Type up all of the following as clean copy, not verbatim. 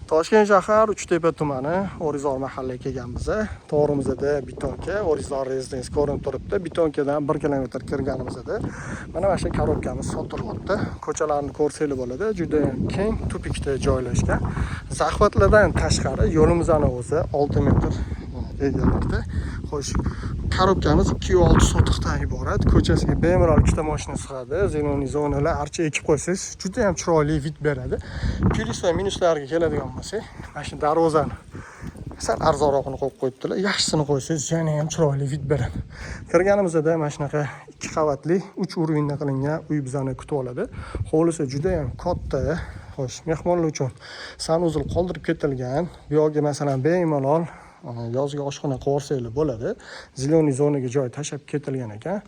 Toshkent shahar Uchtepa tumani O'rizor mahallaga kelganmiz. To'g'rimizda Bitonka, O'rizor rezidens ko'rinib turibdi. Bitonkadan 1 kilometr kirganimizda mana shu korobkamiz sotilyapti. Ko'chalarni ko'rsanglar bo'ladi. Juda ham keng, tupikda joylashgan. Zahvatlardan tashqari yo'limizning o'zi 6 metr egalikda. Xo'sh, korobkamiz 2,6 sotixdan iborat. Ko'chasiga bemalol ikkita mashina sig'adi. Zeleniy zonalar archa ekib qo'ysangiz juda ham chiroyli vid beradi. Plyus va minuslarga keladigan bo'lsak, mana shu darvozani sal arzonroqini qo'yib qo'yibdilar. Yaxshisini qo'ysangiz yana ham chiroyli vid beradi. Kirganimizda mana shunaqa 2 qavatli 3 urinda qilingan uy bizani kutib oladi. Hovlisi juda ham katta. Xo'sh, mehmonlar uchun sanuzil qoldirib ketilgan. Bu yerga masalan bemalol yozgi oshxona qilsanglar bo'ladi. Zeleniy zonaga joy tashab ketilgan ekan.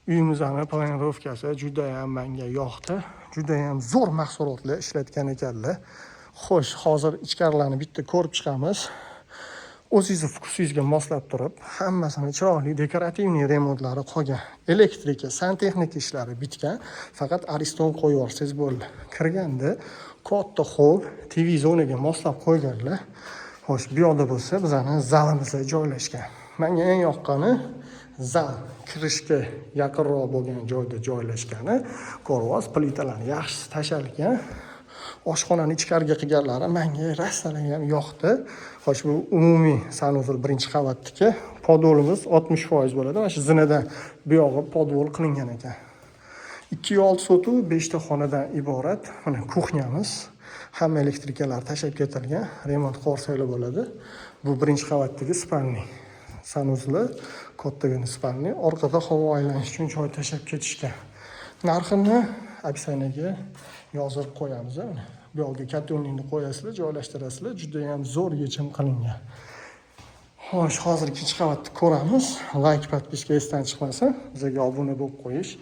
Uyimizning planirovkasi juda ham menga yoqdi. Juda ham zo'r mahsulotlar ishlatgan ekanlar. Xo'sh, hozir ichkarilarni bitta ko'rib chiqamiz. O'zingiz vkusingizga moslab turib, hammasini chiroyli dekorativniy remontlari qolgan. Elektrika, santexnika ishlari bitgan. Faqat ariston qo'yib yuborsangiz bo'ldi. Kirganda katta hol, TV zonaga moslab qo'yganlar. Xo'sh, bu yoqda bo'lsa, bizning zalimizda joylashgan. Menga eng yoqqani zal kirishga yaqinroq bo'lgan joyda joylashgani. Ko'rvoz plitalarni yaxshi tashalgan. Oshxonani ichkariga qilganlari menga rastalan ham yoqdi. Xo'sh, bu umumiy sanuzil 1-qavatniki. Podolimiz 60% bo'ladi. Mana shu zinadan bu yog'i podol qilingan ekan. 2,6 sotuv 5 ta xonadan iborat. Mana kuxnyamiz. Hamma elektrikalar tashab ketilgan, remont qilsanglar bo'ladi. Bu 1-qavatdagi spalniy sanuzli, kattagina spalniy. Orqada havo aylanish uchun joy tashab ketishgan. Narxini opsiyasiga yozib qo'yamiz. Bu yerga kattolnikni qo'yasizlar, joylashtirasizlar. Juda ham zo'r yechim qilingan. Xo'sh, hozir 2-qavatni ko'ramiz. Like, podpiska esdan chiqmasin. Bizga obuna bo'lib qo'yish